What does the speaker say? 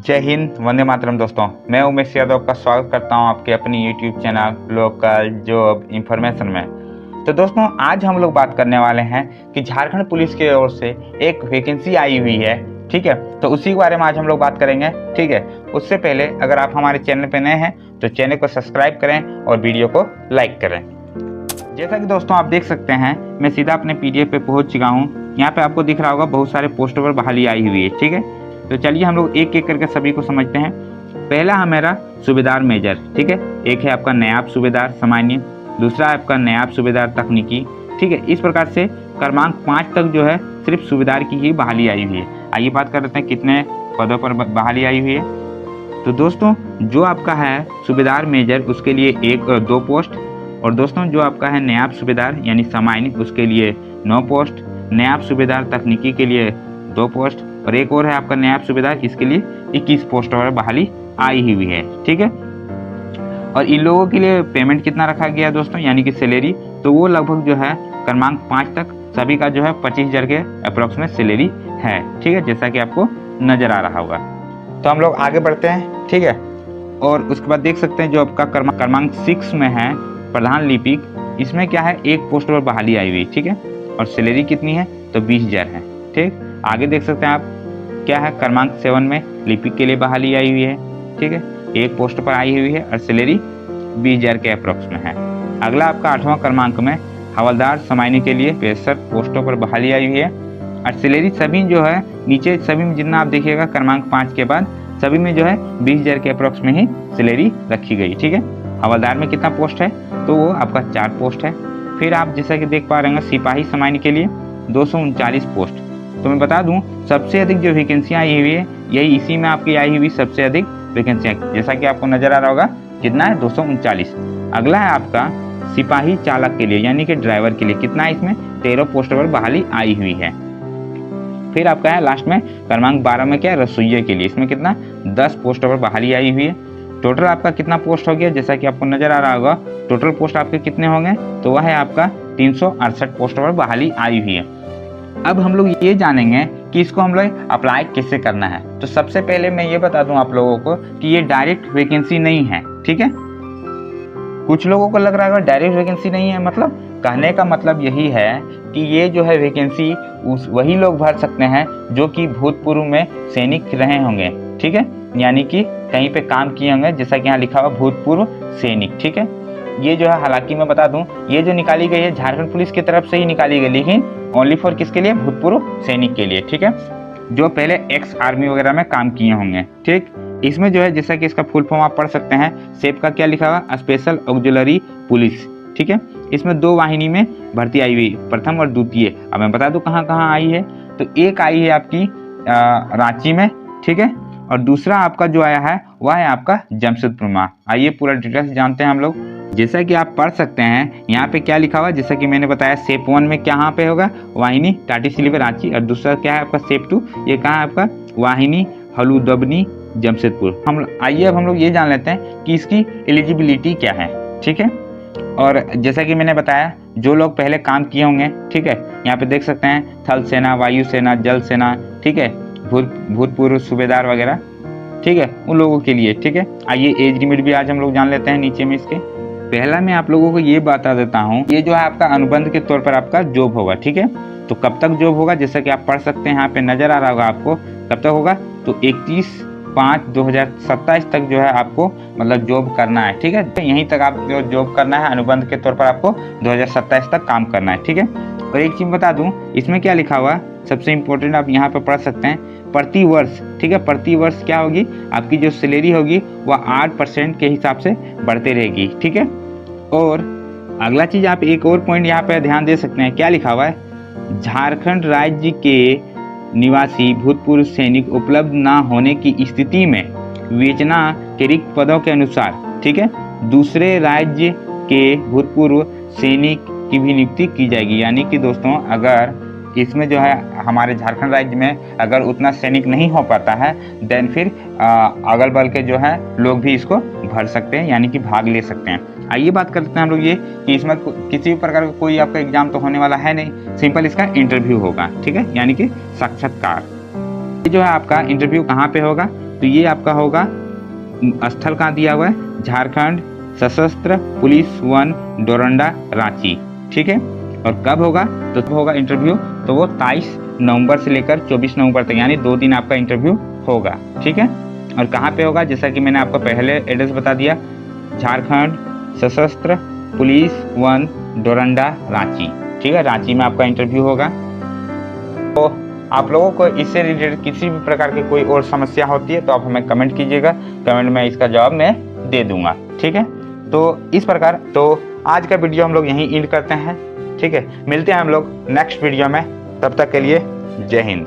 जय हिंद, वंदे मातरम। दोस्तों, मैं उमेश यादव का स्वागत करता हूं आपके अपनी YouTube channel local job information में। तो दोस्तों, आज हम लोग बात करने वाले हैं कि झारखंड पुलिस की ओर से एक वैकेंसी आई हुई है। ठीक है, तो उसी के बारे में आज हम लोग बात करेंगे। ठीक है, उससे पहले अगर आप हमारे चैनल पर नए हैं तो चैनल को सब्सक्राइब करें और वीडियो को लाइक करें। जैसा कि दोस्तों आप देख सकते हैं, मैं सीधा अपने PDF पे पहुंच चुका हूं। यहाँ पे आपको दिख रहा होगा बहुत सारे पोस्टों पर बहाली आई हुई है। ठीक है, तो चलिए हम लोग एक एक करके सभी को समझते हैं। पहला है मेरा सूबेदार मेजर। ठीक है, एक है आपका नायब सूबेदार सामान्य, दूसरा है आपका नायब सूबेदार तकनीकी। ठीक है, इस प्रकार से क्रमांक 5 तक जो है सिर्फ सूबेदार की ही बहाली आई हुई है। आइए बात कर लेते हैं कितने पदों पर बहाली आई हुई है। तो दोस्तों, जो आपका है सूबेदार मेजर उसके लिए 2 पोस्ट, और दोस्तों जो आपका है नायब सूबेदार यानी सामान्य उसके लिए 9 पोस्ट, नायब सूबेदार तकनीकी के लिए 2 पोस्ट, और एक और है आपका नायब सूबेदार, इसके लिए 21 पोस्ट पर बहाली आई हुई है। ठीक है, और इन लोगों के लिए पेमेंट कितना रखा गया दोस्तों, यानी कि सैलरी, तो वो लगभग जो है क्रमांक 5 तक सभी का जो है 25,000 के अप्रोक्सीमेट सैलरी है। ठीक है, जैसा कि आपको नजर आ रहा होगा। तो हम लोग आगे बढ़ते हैं। ठीक है, और उसके बाद देख सकते हैं जो आपका क्रमांक 6 में है प्रधान लिपिक, इसमें क्या है एक पोस्ट पर बहाली आई हुई। ठीक है, और सैलरी कितनी है तो 20,000 है। ठीक, आगे देख सकते हैं आप क्या है क्रमांक 7 में लिपिक के लिए बहाली आई हुई है। ठीक है, एक पोस्ट पर आई हुई है और सैलरी 20,000 के अप्रोक्स में है। अगला आपका 8वां क्रमांक में हवलदार सामान्य के लिए 65 पोस्टों पर बहाली आई हुई है, और सैलरी सभी जो है नीचे सभी में जितना आप देखिएगा क्रमांक 5 के बाद सभी में जो है 20,000 के अप्रोक्स में ही सैलरी रखी गई। ठीक है, हवलदार में कितना पोस्ट है तो वो आपका 4 पोस्ट है। फिर आप जैसा कि देख पा रहे हैं सिपाही सामान्य के लिए 239 पोस्ट। तो मैं बता दूं सबसे अधिक जो वैकेंसियां आई हुई है यही इसी में आपकी आई हुई सबसे अधिक वैकेंसियां, जैसा कि आपको नजर आ रहा होगा कितना है 239। अगला है आपका सिपाही चालक के लिए यानी कि ड्राइवर के लिए, कितना है इसमें 13 पोस्ट पर बहाली आई हुई है। फिर आपका है लास्ट में क्रमांक 12 में क्या है रसोइये के लिए, इसमें कितना 10 पोस्ट पर बहाली आई हुई है। टोटल आपका कितना पोस्ट हो गया, जैसा कि आपको नजर आ रहा होगा टोटल पोस्ट आपके कितने होंगे तो वह है आपका 368 पोस्ट पर बहाली आई हुई है। अब हम लोग ये जानेंगे कि इसको हम लोग अप्लाई कैसे करना है। तो सबसे पहले मैं ये बता दूं आप लोगों को कि ये डायरेक्ट वैकेंसी नहीं है। ठीक है, कुछ लोगों को लग रहा है डायरेक्ट वैकेंसी नहीं है, मतलब कहने का मतलब यही है कि ये जो है वैकेंसी वही लोग भर सकते हैं जो कि भूतपूर्व में सैनिक रहे होंगे। ठीक है, यानी कि कहीं पे काम किए होंगे, जैसा कि यहाँ लिखा हुआ भूतपूर्व सैनिक। ठीक है, ये जो है हालांकि मैं बता दूं ये जो निकाली गई है झारखंड पुलिस की तरफ से ही निकाली गई, लेकिन ओनली फॉर किसके लिए, भूतपूर्व सैनिक के लिए। ठीक है, जो पहले एक्स आर्मी वगैरह में काम किए होंगे। ठीक, इसमें जो है जैसा कि इसका फुल फॉर्म आप पढ़ सकते हैं, सेप का क्या लिखा हुआ स्पेशल ऑक्सिलरी पुलिस। ठीक है, इसमें 2 वाहिनी में भर्ती आई हुई, प्रथम और द्वितीय। अब मैं बता दूं कहाँ कहाँ आई है, तो एक आई है आपकी रांची में। ठीक है, और दूसरा आपका जो आया है वह है आपका जमशेदपुर में। आइए पूरा डिटेल्स जानते हैं हम लोग। जैसा कि आप पढ़ सकते हैं यहाँ पे क्या लिखा हुआ, जैसा कि मैंने बताया सेप 1 में कहाँ पे होगा वाहिनी टाटीसिलवे रांची, और दूसरा क्या है आपका सेप 2, ये कहाँ है आपका वाहिनी हलूदबनी जमशेदपुर। आइए अब हम लोग ये जान लेते हैं कि इसकी एलिजिबिलिटी क्या है। ठीक है, और जैसा कि मैंने बताया जो लोग पहले काम किए होंगे, ठीक है, यहाँ पे देख सकते हैं थल सेना, वायु सेना, जल सेना, ठीक है, भूतपूर्व सूबेदार वगैरह, ठीक है, उन लोगों के लिए। ठीक है, आइए एज लिमिट भी आज हम लोग जान लेते हैं नीचे में इसके। पहला मैं आप लोगों को ये बता देता हूँ, ये जो है आपका अनुबंध के तौर पर आपका जॉब होगा। ठीक है, तो कब तक जॉब होगा, जैसा कि आप पढ़ सकते हैं यहाँ पे नजर आ रहा होगा आपको कब तक होगा, तो 31/5/2027 तक जो है आपको मतलब जॉब करना है। ठीक है, तो यहीं तक आप जो जॉब करना है अनुबंध के तौर पर आपको 2027 तक काम करना है। ठीक है, और एक चीज बता दूं इसमें क्या लिखा हुआ सबसे इम्पोर्टेंट आप यहाँ पे पढ़ सकते हैं प्रति वर्ष। ठीक है, प्रति वर्ष क्या होगी आपकी जो सैलरी होगी वह 8% के हिसाब से बढ़ते रहेगी। ठीक है, और अगला चीज आप एक और पॉइंट यहाँ पे ध्यान दे सकते हैं, क्या लिखा हुआ है झारखंड राज्य के निवासी भूतपूर्व सैनिक उपलब्ध न होने की स्थिति में विवेचना के रिक्त पदों के अनुसार, ठीक है, दूसरे राज्य के भूतपूर्व सैनिक की भी नियुक्ति की जाएगी। यानी कि दोस्तों अगर इसमें जो है हमारे झारखंड राज्य में अगर उतना सैनिक नहीं हो पाता है देन फिर अगल बगल के जो है लोग भी इसको भर सकते हैं, यानी कि भाग ले सकते हैं। आइए बात करते हैं हम लोग ये कि इसमें किसी भी प्रकार का कोई आपका एग्जाम तो होने वाला है नहीं, सिंपल इसका इंटरव्यू होगा। ठीक है, यानी कि साक्षात्कार। ये जो है आपका इंटरव्यू कहाँ पे होगा तो ये आपका होगा स्थल कहाँ दिया हुआ है, झारखंड सशस्त्र पुलिस 1 डोरंडा रांची। ठीक है, और कब होगा, तो होगा इंटरव्यू, तो वो 23 नवंबर से लेकर 24 नवंबर तक, यानी 2 दिन आपका इंटरव्यू होगा। ठीक है, और कहाँ पे होगा, जैसा कि मैंने आपको पहले एड्रेस बता दिया, झारखंड सशस्त्र पुलिस 1 डोरंडा रांची। ठीक है, रांची में आपका इंटरव्यू होगा। तो आप लोगों को इससे रिलेटेड किसी भी प्रकार की कोई और समस्या होती है तो आप हमें कमेंट कीजिएगा, कमेंट में इसका जवाब मैं दे दूंगा। ठीक है, तो इस प्रकार तो आज का वीडियो हम लोग यहीं एंड करते हैं। ठीक है, मिलते हैं हम लोग नेक्स्ट वीडियो में, तब तक के लिए जय हिंद।